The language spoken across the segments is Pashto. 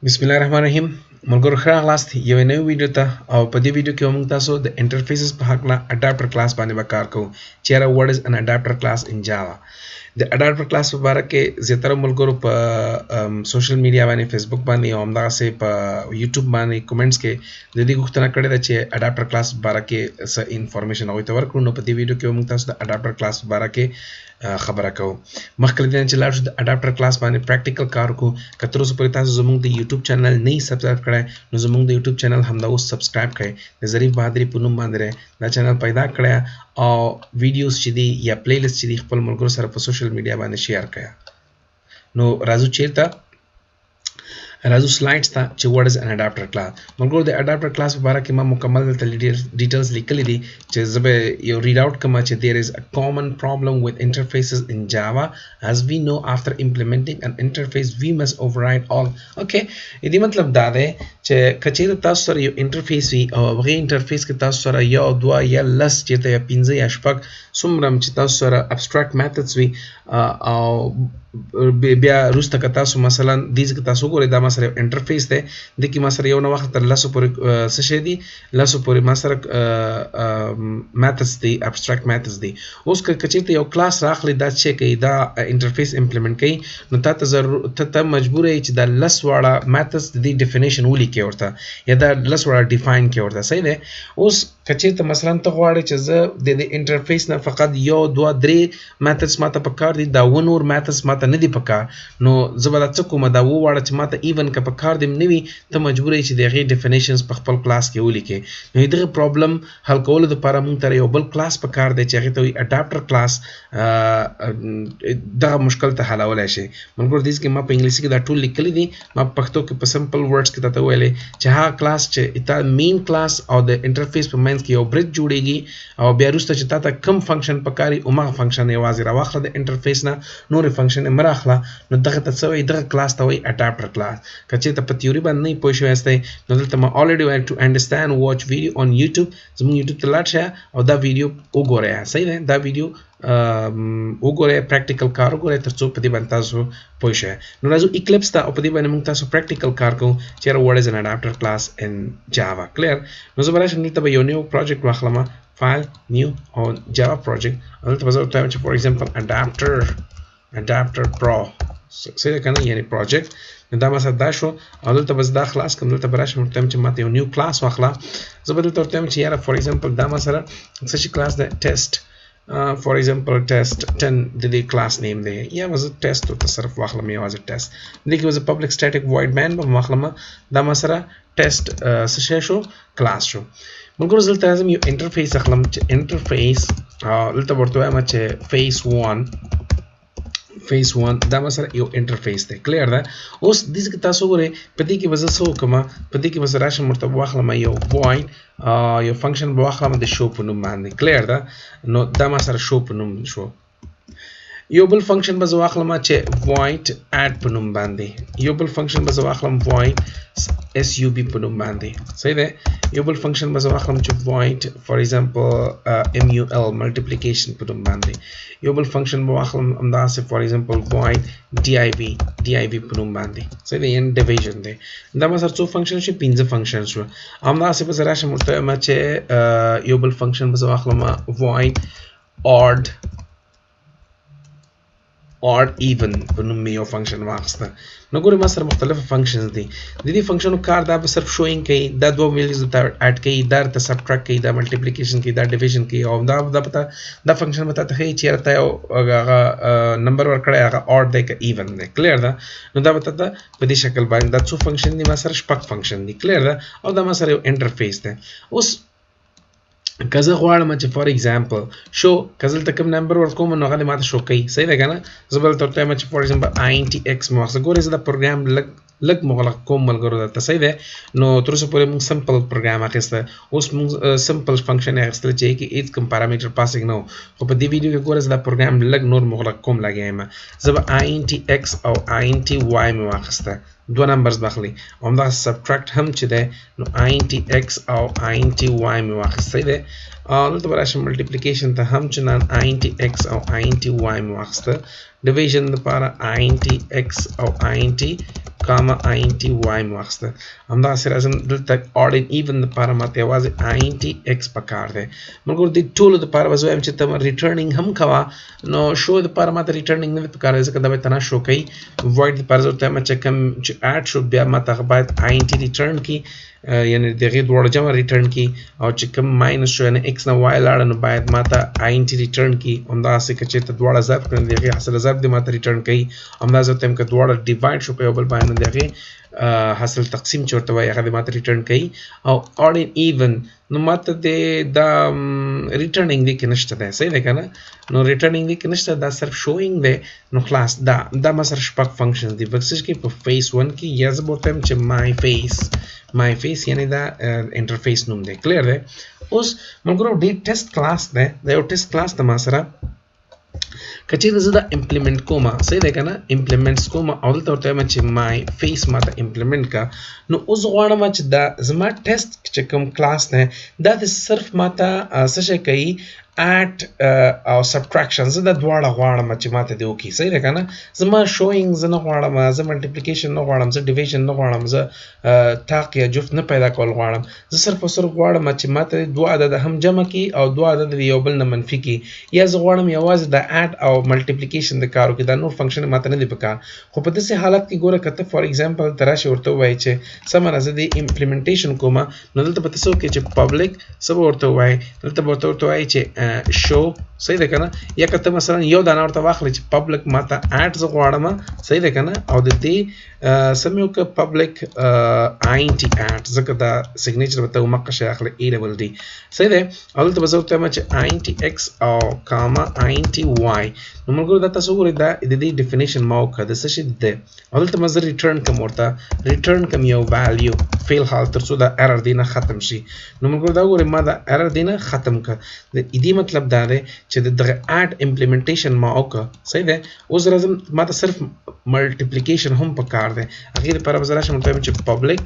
Bismillahirrahmanirrahim. ملګرو ښه راغلاست یو نوې ویډیو ته او په دې ویډیو کې موږ تاسو د انټرفیسز په حق له اډاپټر کلاس باندې کار کوو. چیرې what is an adapter class in Java. د اډاپټر کلاس په اړه کې زیاتره ملګرو په سوشل میډیا باندې فیسبوک باندې او همدغسې په یوټیوب باندې کومنټس کې د دې غوښتنه کړې ده چې اډاپټر کلاس په اړه کې څه انفارمیشن هغوی ته ورکړو. نو په دې ویډیو کې موږ تاسو د اډاپټر کلاس په اړه کې خبره کوو. مخکې له دې نه چې لاړ شو د اډاپټر کلاس باندې پریکټیکل کار وکړو. که تر اوسه پورې تاسو زموږ د یوټیوب چینل نه یې سبسکرایب کړی نو زموږ د یوټیوب چینل همدا اوس سبسکرایب کړئ. د ظریف بهادري په نوم باندې دا چینل پیدا کړی او ویډیوز چې دي یا پلی لیست چې دي خپل ملګرو سره په سوشل میډیا باندې شیر کړئ. نو راځو چیرته راځو سلایډز ته چې what is an adapter class. ملګرو د اډاپټر کلاس په اړه کې ما مکمل دلته ډیټیلز لیکلي دي چې زه به یو ریډ آوټ کوم چې there is a common problem with interfaces in Java. As we know, after implementing an interface we must override all. Okay, دې مطلب دا دی چې کچېرې تاسو سره یو انټرفیس وي او هغه انټرفیس کې تاسو سره یو دوه یا لس چېرته یا پنځه یا شپږ څومره چې تاسو سره ابستراکټ میتھډز وي او بیا وروسته که تاسو مثلا دې کې تاسو ګورئ دا ما سره انټرفیس دی د کې ما سره یو نه وخت تر لسو پورې څه شی دي لسو پورې ما سره میتھډز دي ابستراکټ میتھډز دي. اوس که چېرته یو کلاس راخلي دا چې کوي دا انټرفیس امپلیمنټ کوي نو ته مجبور یې چې دا لس واړه میتھډز د دې ډیفینیشن ولیکې ورته یا دا لس واړه ډیفاین کړې ورته. صحیح دی. اوس که چېرته مثلا ته غواړې چې زه د انټرفیس نه فقط یو دوه درې میتھډز ماته پکار دي دا و نور میتھډز ماته نه دي پکار نو زه به دا څه کوم دا وواړه چې ماته ایون که پکار دې نه وي ته مجبور یې چې د هغې ډیفینیشنز په خپل کلاس کې ولیکې. نو دغه پرابلم حل کولو دپاره موږ ته یو بل کلاس پکار دی چې هغې ته وایي اډاپټر کلاس. دغه مشکل ته حلولی شي. ملګرو دې کې ما په انګلیسي کې دا ټول لیکلي دي. ما په پښتو کې په سمپل ورډز کې درته ویلې چې هغه کلاس چې تا مین کلاس او د انټرفیس په منځ کې یو برج جوړیږي او بیا وروسته چې تا ته کوم فنکشن پکاري هماغه فنکشن یوازې راواخله د انټرفیس نه نورې فنکشن یې مه راخله. نو دغه ته څه وایي دغه کلاس ته وایي اډاپټر کلاس. که چېرته په تیوري باندې نه پوه شوی یاستئ نو دلته ما already want to understand watch video on YouTube. زموږ یوټیوب ته لاړ شئ او دا ویډیو وګورئ. صحیح دی. دا ویډیو وګورئ پریکټیکل کار وګورئ تر څو په دې باندې تاسو پوه شئ. نو راځو ایکلیپس ته او په دې باندې موږ تاسو پریکټیکل کار کوو چېرې what is an adapter class in Java. clear. نو زه به راشم دلته به یو نیو پروجیکټ واخلم فایل نیو او جاوا پروجیکټ او دلته به زه ورته وایم چې فور ایگزامپل adapter pro صحیح ده که نه یعنې پروجیکټ. نو دا مثلا دا شو او دلته به زه دا خلاص کړم. دلته به راشم ورته وایم چې ماته یو نیو کلاس واخله. زه به دلته ورته وایم چې یاره فور ایگزامپل دا ما سره څه شي کلاس ده ټیسټ for example test 10 د دې کلاس نیم دی یا به زه ټیسټ ورته صرف واخلم یوازې ټیسټ. دې کې به زه پبلک سټیټک void main به واخلم. دا ما سره ټیسټ څه شی شو کلاس شو. ملګرو زه دلته راځم یو انټرفیس اخلم چې انټرفیس دلته ورته وایم چې phase 1 دا مثلا یو انټرفیس دی. کلیر ده. اوس دې کې تاسو ګورئ په دې کې به زه څه وکړم په دې کې به زه راشم ورته واخلم یو void یو فنکشن به واخلم د شو په نوم باندې. کلیر ده. نو دا ما سره شو په نوم شو. یو بل فنکشن به زه واخلم چې void add په نوم باندې. یو بل فنکشن به زه واخلم void sub په نوم باندې. صحیح ده. یو بل فنکشن به زه واخلم چې void for example mul multiplication په نوم باندې. یو بل فنکشن به واخلم همداسې for example void div په نوم باندې. صحیح ده. یعنې ډیویژن دی. دا ما سره څو فنکشن شي 5 فنکشن شو. همداسې به زه راشم ورته وایم چې یو بل فنکشن به زه واخلم void odd even په نوم مې یو فنکشن واخیسته. نو ګورئ ما سره مختلفه فنکشنز دي. د دې فنکشنو کار دا به صرف شوینګ کوي دا دوه ویلیوز ته اډ کوي دا ته سبټراکټ کوي دا ملټیپلیکیشن کوي دا ډیویژن کوي او دا فنکشن به تاته ښیي چېرې ته یو هغه نمبر ورکړی هغه اډ دی که ایون دی. کلیر ده. نو دا به تاته په دې شکل باندې دا څو فنکشن دي ما سره شپږ فنکشن دي. کلیر ده. او دا ما سره یو انټرفیس دی. اوس که زه غواړم چې فور ایگزامپل شو که زه دلته کوم نمبر ورکوم نو هغه دې ماته شو کوي. صحیح ده که نه. زه به دلته ورته وایم چې فور ایگزامپل int x مې واخیسته. ګورئ زه دا پروګرام لږ مغلق کوم ملګرو دلته. صحیح ده. نو تر اوسه پورې موږ سمپل پروګرام اخیسته. اوس موږ سمپل فنکشن یې اخیستلی چې هغې کې هېڅ کوم پارامتر پاسینګ نه و. خو په دې ویډیو کې ګوره زه دا پروګرام لږ نور مغلق کوم لګیا یم. زه به int x او int y مې واخیسته. دوه نمبرز باخلي او همدغه سبټراکټ هم چې دی نو int x او int y مې واخیست. صحیح دی. دلته براشم ملټیپلیکیشن ته هم چنان int x او int y مواخسته ډیویژن لپاره int x او int کاما int y مواخسته همداسې راځم دلته odd and even لپاره ماته یوازې int x پکار دی مګر د ټولو لپاره به زه وایم چې ته ریټرنینګ هم کوه نو شو لپاره ماته ریټرنینګ نه دی پکار ځکه دا به ته نه شو کوي void لپاره زه ورته وایم چې کوم چې add شو بیا ماته باید int ریټرن کړي یعنی دغه دواړه جمع ریټرن کی او چې کوم ماینس شو یعنی x نه y لاړ نو باید ماته int ریټرن کی همداسې که چې ته دواړه ضرب کړې دغه حاصل ضرب دې ماته ریټرن کوي همداسې ته که دواړه ډیوایډ شو په یو بل باندې دغه حاصل تقسیم چورته وای هغه ماته ریټرن کوي او odd and even نو ماته دا ریټرنینګ دی کې نشته ده صحیح ده کنه نو ریټرنینګ دی کې نشته دا صرف شوینګ دی نو خلاص دا ما سره شپږ فنکشنز دي ورسې کې په فیس 1 کې یا زه بوته چې my face یعنی دا انټرفیس نوم دی کلیر دی اوس موږ ډی ټیسټ کلاس دی دا یو ټیسټ کلاس ته ما سره کچې زه دا امپلیمنٹ کوم صحیح ده کنه امپلیمنټس کوم او دلته ورته وایم چې my face ماته امپلیمنٹ کا نو اوس غواړم چې دا زما ټیسټ چې کوم کلاس نه دا صرف ماته څه شي کوي add او subtraction زه د دواړه غواړم چې ماته دی وکي صحیح ده کنه زما showing زه نه غواړم زه multiplication نه غواړم زه division نه غواړم زه تاق یا جفت نه پیدا کول غواړم زه صرف غواړم چې ماته دوه عدد هم جمع کی او دوه عدد یو بل نه منفي کی یا زه غواړم یوازې د add او multiplication د کارو کې دا نور فنکشن ماته نه دی پکار خو په داسې حالت کې ګوره کته فور ایگزامپل تراشه ورته وای چې سمره زه د implementation کوم نو دلته په تاسو کې چې public سب ورته وای دلته ورته وای چې show صحیح ده کنه یا کته مثلا یو دانه ورته واخلې چې public ماته add زه غواړم صحیح ده کنه او د دې سميو ک public int add زکه دا سیګنیچر وته مکه شي اخلي a double d صحیح ده او دلته به زه ورته چې int x او کاما int y نو موږ دا تاسو ګورئ دا د دې ډیفینیشن ما وکړه د څه شي ده او دلته مزه ریټرن کوم ورته ریټرن کوم یو ویلیو فیل حال تر څو دا ایرر دینه ختم شي نو موږ دا ګورئ ما دا ایرر دینه ختم ک د دې مطلب دا دی چې د add implementation ما وکړه صحیح ده اوس راځم ما ته صرف ملټیپلیکیشن هم پکار دی هغه لپاره به زه راشم چې public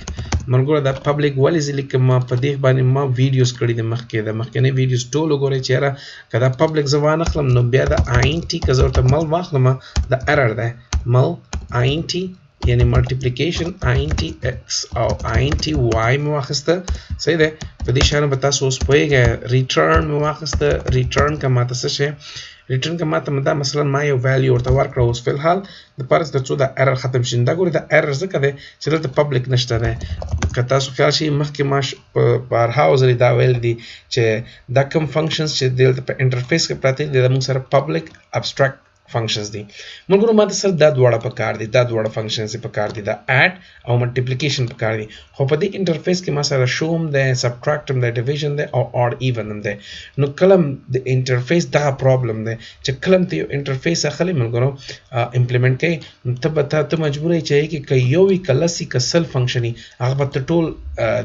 موږ دا public ولې ځکه ما په دې باندې ما ویډیوز کړی د مخکنی ویډیوز ټول وګورئ چې را کدا public زوانه خلم نو بیا د int که زه ورته مل واخلم د ایرر ده مل int یعنی ملټیپلیکیشن int x او int y مو واخسته صحیح ده په دې شان به تاسو اوس پوهیږئ ریټرن مو واخسته ریټرن کا ماته څه شي ریټرن کا ماته دا مثلا ما یو ویلیو ورته ورکړه اوس فل حال د پارس د څو د ایرر ختم شین دا ګوري د ایرر څه کوي چې دلته پبلک نشته ده که تاسو خیال شي مخکې ما بار هاوس دا ویل دي چې دا کوم فنکشنز چې دلته په انټرفیس کې پراته دي د موږ سره پبلک ابستراکټ functions دي موږ ماته سره دا دواړه پکار دي دا دواړه functions پکار دي دا add او multiplication پکار دي خو په دې انټرفیس کې ما سره show هم ده subtract هم ده division ده او odd even هم ده نو کلم د انټرفیس دا پرابلم ده چې کلم ته یو انټرفیس اخلي موږ امپلیمنٹ کوي ته مجبور یې چې یو وی کلاسي کسل فنکشن هغه په ټول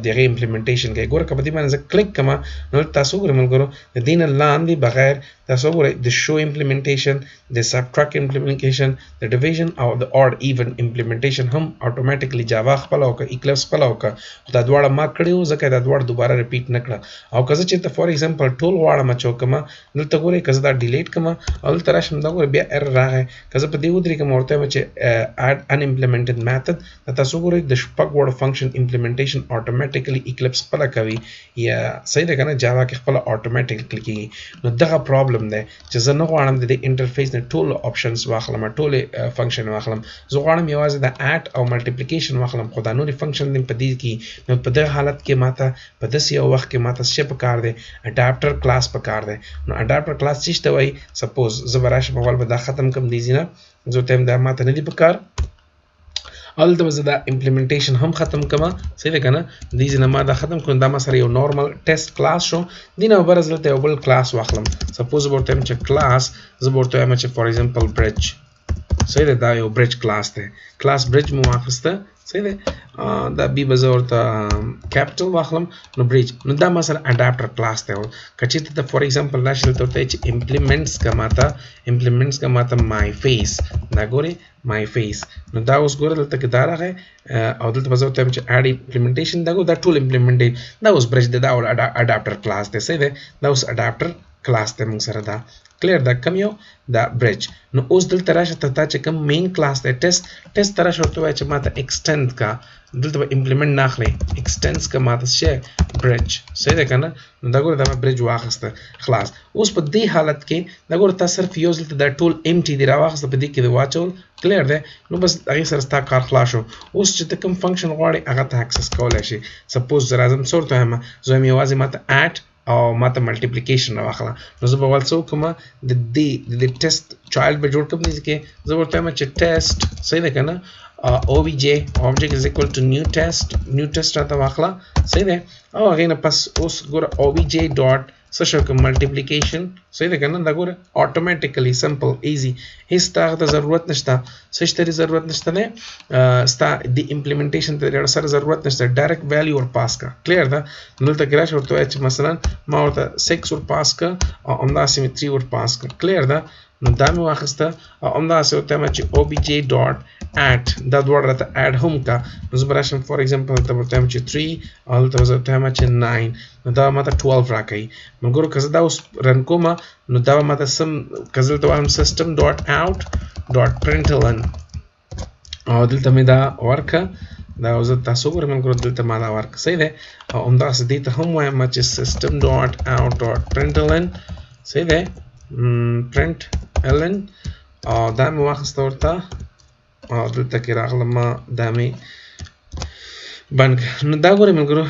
دغه امپلیمنټیشن کوي ګوره کبه دې باندې کلیک کما نو تاسو ګورئ موږ د دین لاندې بغیر تاسو ګورئ د show implementation د subtract implementation د division او د odd even implementation هم automatically java خپل او eclipse خپل او دا دواړه ما کړیو ځکه دا دواړه دوباره ریپیټ نکړه او که چې ته فور ایگزامپل ټول واړه ما چوکما دلته ګورئ که دا ډیلیټ کما او دلته راشم دا ګورئ بیا error راغی که په دې ودرې کوم ورته چې add unimplemented method تاسو ګورئ د شپږ وړ function implementation automatically eclipse خپل کوي یا صحیح ده کنه java کې خپل automatically کیږي نو دغه problem ده چې زه نه غواړم د انټرفیس نه ټول options واخلم ټول function واخلم زه غواړم یوازې د add او multiplication واخلم خو دا نور function دې په دې کې نو په دغه حالت کې ماته په داسې یو وخت کې ماته څه پکار دی adapter class پکار دی نو adapter class څه ته وایي suppose زه براش په ول به دا ختم کوم دی نه زه ته دا ماته نه دی پکار البته زه دا امپلیمنټیشن هم ختم کما صحیح ده کنه دې ځنه ما دا ختم کوم دا ما سره یو نورمال ټیسټ کلاس شو دینه برز لته یو بل کلاس واخلم سپوز ورته چې کلاس زه ورته چې فور ایگزامپل bridge صحیح ده دا یو برج کلاس ده کلاس برج مو واخسته صحیح ده دا بي بزور ته کیپټل واخلم نو برج نو دا مثلا اډاپټر کلاس ته کچې ته فور ایگزامپل راشل ته چې امپلیمنټس کا ماته مای فیس دا ګوري مای فیس نو دا اوس ګوره دلته کې دا راغی او دلته بزور ته چې اډ امپلیمنټیشن دا ګو دا ټول امپلیمنټ دا اوس برج دا اډاپټر کلاس ده صحیح ده دا اوس اډاپټر کلاس ته موږ سره دا کلیر دا کم یو دا برج نو اوس دلته راشه ته چې کوم مین کلاس دی ټیسټ تر شورت وای چې ماته ایکسټند کا دلته به امپلیمنٹ ناخلي ایکسټنس کا ماته شه برج صحیح ده کنه نو دا ګوره دا برج واخسته خلاص اوس په دې حالت کې دا ګوره تاسو صرف یو ځل دا ټول امټي دی راوخسته په دې کې دی واچول کلیر ده نو بس هغه سره ستا کار خلاص شو اوس چې کوم فنکشن غواړي هغه ته اکسس کولای شي سپوز راځم څورته هم زه مې یوازې ماته اډ او ماته ملټیپلیکیشن راوخله نو زه به ول څه کوم د دې ټیسټ چایلډ به جوړ کوم دي کې زه ورته وایم چې ټیسټ صحیح ده کنه obj object is equal to new test راته واخله صحیح ده او هغه نه پس اوس ګوره obj ډاټ څه شو کوم ملټیپلیکیشن صحیح ده کنه دا ګوره اتوماتیکلی سمپل ایزی هیڅ ته ضرورت نشته څه ضرورت نشته نه ستا د امپلیمنټیشن ته سره ضرورت نشته ډایرکټ ویلیو ور پاس کا کلیر ده نو ته ګراش ورته چې مثلا ما ورته 6 ور پاس کا او همداسې 3 ور پاس کا کلیر ده نو دا مې واخسته او همداسې ورته ما چې obj ډاټ add دا دوړه راته add هم کا نو زه براشم فور ایگزامپل ته ورته چې 3 او ته ورته ما چې 9 نو دا ماته 12 راکړي مګر که زه دا اوس رن کوم نو دا ماته سم کزل ته وایم system dot out dot println او دلته مې دا ورکه دا زه تاسو ګورم مګر دلته ما دا ورکه صحیح ده او همداسې دې ته هم وایم چې system dot out dot println صحیح ده println او دا مې واخسته ورته او دلته کې راغله ما دا مې بند نو دا ګورئ ملګرو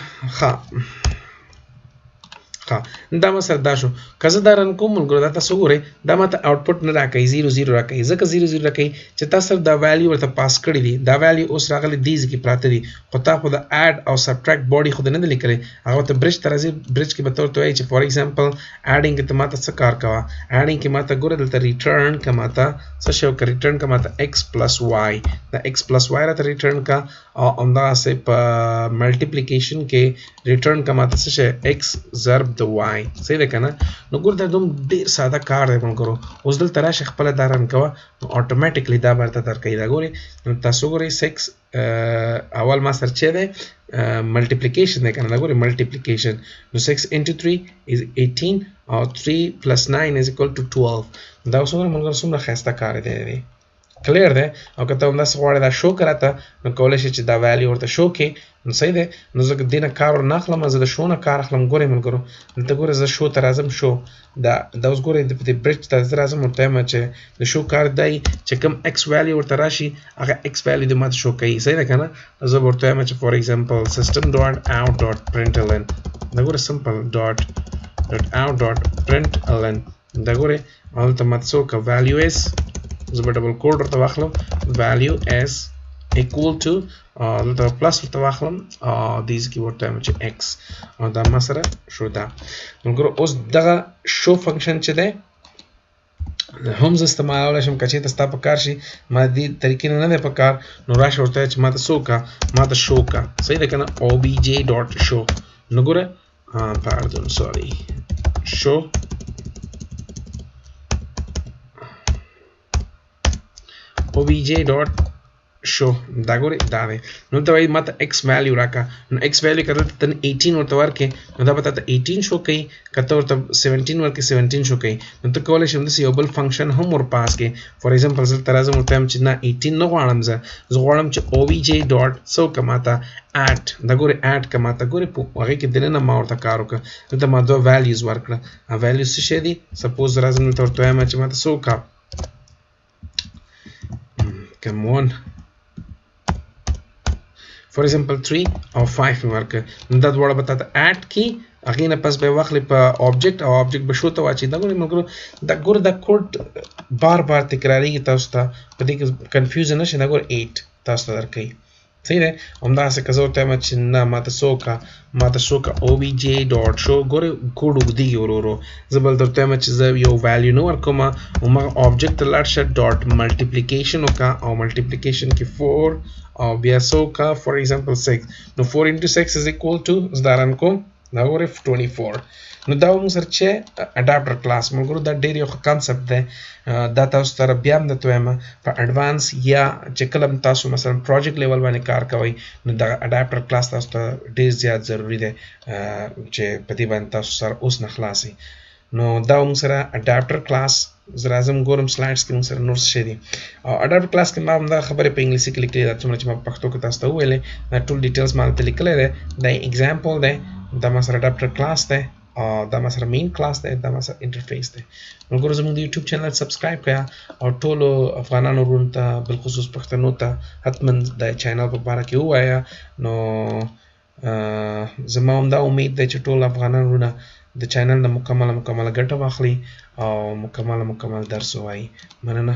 دا مثلا دا شو که زه دا رن کوم ملګرو دا تاسو ګورئ دا ماته آوټپوټ نه راکوي 0 0 راکوي ځکه 0 0 راکوي چې تاسو دا ویلیو ورته پاس کړی دي دا ویلیو اوس راغلی دې ځکه پراته دي خو تا خو د اډ او سبټریکټ باډي خو نه لیکلی هغه ته برج ته راځي برج کې به ته ورته وایي چې فور ایگزامپل اډینګ کې ته ماته څه کار کوه اډینګ کې ماته ګوره دلته ریټرن که ماته څه شی وکړه ریټرن که ماته x پلس وای دا x پلس وای راته ریټرن کا او همداسې په ملټیپلیکیشن کې ریټرن که ماته څه شی x ضرب د وای صحیح ده کنه نو ګور دا دوم ډیر ساده کار دی مونږ اوس دلته راشه خپل دا رن کوه نو اتوماتیکلی دا برته درکوي دا ګوري نو تاسو ګورئ 6 اول ما سره چې دی ملټیپلیکیشن دی کنه دا ګوري ملټیپلیکیشن نو 6 into 3 is 18 او 3 plus 9 is equal to 12 دا اوس مونږ څومره ښایسته کار دی کلیر ده او که ته همداسې غواړې دا شو کراته نو کولی شي چې دا ویلیو ورته شو کړي نو صحیح دی نو زه دې نه کار ور نه اخلم زه د شو نه کار اخلم ګورئ ملګرو دلته ګورئ زه شو ته راځم شو دا اوس ګورئ د برج ته زه راځم ورته وایم چې د شو کار دی چې کوم ایکس ویلیو ورته راشي هغه ایکس ویلیو دې ماته شو کوي صحیح ده که نه زه به ورته وایم چې فور ایگزامپل system dot out dot println دا ګورئ سمپل dot out dot println دا ګورئ هلته ماته څه وکړه value is زه به ډبل کوډ ورته واخلم value as equal to دلته پلس ورته واخلم دیز کې ورته وایم چې x او دا ما سره شو ده ملګرو اوس دغه شو فنکشن چې دی هم زه استعمالولی شم که چېرته ستا په کار شي ما دې طریقې نه دی په کار نو راشه ورته وایه چې ما ته څه وکړه ما ته شو کړه صحیح ده که نه obj ډاټ شو نو ګوره پاردون سوري شو obj dot show دا ګورئ دا دی نو ته وایي ماته x ویلیو راکړه نو x ویلیو که دلته ته 18 ورته ورکړې نو دا به تا ته 18 شو کوي که ته ورته 17 ورکړې 17 شو کوي نو ته کولی شي همداسې یو بل فنکشن هم ور پاس کړې فور ایگزامپل زه دلته راځم ورته وایم چې نه 18 نه غواړم زه غواړم چې obj ډاټ څه وکړه ماته اټ دا ګورئ اټ که ماته ګورئ په هغې کې دننه ما ورته کار وکړه دلته ما دوه ویلیوز ورکړه ویلیوز څه شی دي سپوز راځم دلته ورته وایم چې ماته څه وکړه come on for example 3 او 5 ورکه نو دا دواړه به تاته اډ کی هغې نه پس به یې واخلې په آبجیکټ او آبجیکټ به شو ته واچي دا ګورئ ملګرو دا ګوره دا کوډ بار بار تکراریږي تاسو ته په دې کې کنفیوزن نه شي دا ګوره 8 تاسو ته درکوي صحیح ده همداسې که زه ورته وایم چې نه ماته شوکه obj.show ګورې کوډ اوږدېږي ورو ورو زه بل درته وایم چې زه یو ویلیو نه ورکوم هماغه آبجکټ ته لاړ شه ډاټ ملټیپلیکیشن وکړه او ملټیپلیکیشن کې 4 او بیا څه وکړه فور ایگزامپل 6 نو 4 into 6 is equal to زه دا رن کوم دا ګورې 24 نو دا موږ سره چې اډاپټر کلاس ملګرو دا ډېر یو ښه کانسپټ دی دا تاسو سره بیا هم درته وایم په اډوانس یا چې کله تاسو مثلا پروجیکټ لیول باندې کار کوئ نو دا اډاپټر کلاس تاسو ته ډېر زیات ضروری دی چې په دې باندې تاسو سره اوس نه خلاصي نو دا موږ سره اډاپټر کلاس زه راځم ګورم سلایډس کې موږ سره نور څه دي او اډاپټر کلاس کې ما همدا خبرې په انګلیسي کې لیکلې ده څومره چې ما په پښتو کې تاسو ته وویلې دا ټول ډیټیلز ما دلته لیکلی دی دا ایگزامپل دی دا ما سره اډاپټر کلاس دی دا ما سره مین کلاس دی دا ما سره انټرفیس دی ملګرو زموږ د یوټیوب چینل سبسکرایب کړه او ټولو افغانانو وروڼو ته بالخصوص پښتنو ته حتما د چینل په باره کې ووایه نو زما همدا امید دی چې ټول افغانان وروڼه د چینل نه مکمله ګټه واخلي او مکمل درس ووایي مننه